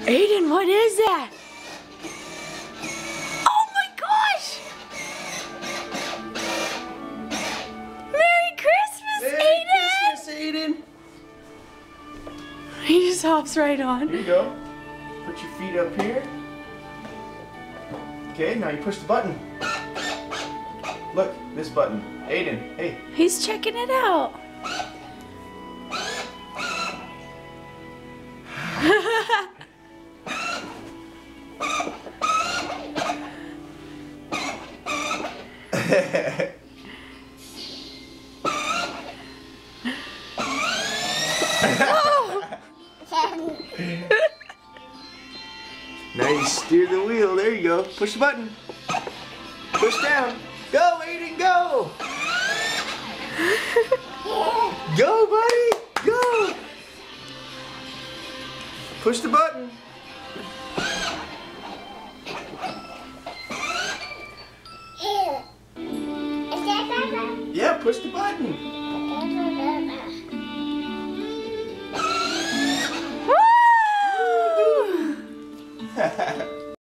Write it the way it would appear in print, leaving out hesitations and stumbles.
Aiden, what is that? Oh my gosh! Merry Christmas, Merry Aiden! Christmas, Aiden! He just hops right on. Here you go. Put your feet up here. Okay, now you push the button. Look, this button. Aiden, hey. He's checking it out. Now you steer the wheel. There you go. Push the button. Push down. Go, Aiden, go! Go, buddy! Go! Push the button. Yeah, push the button.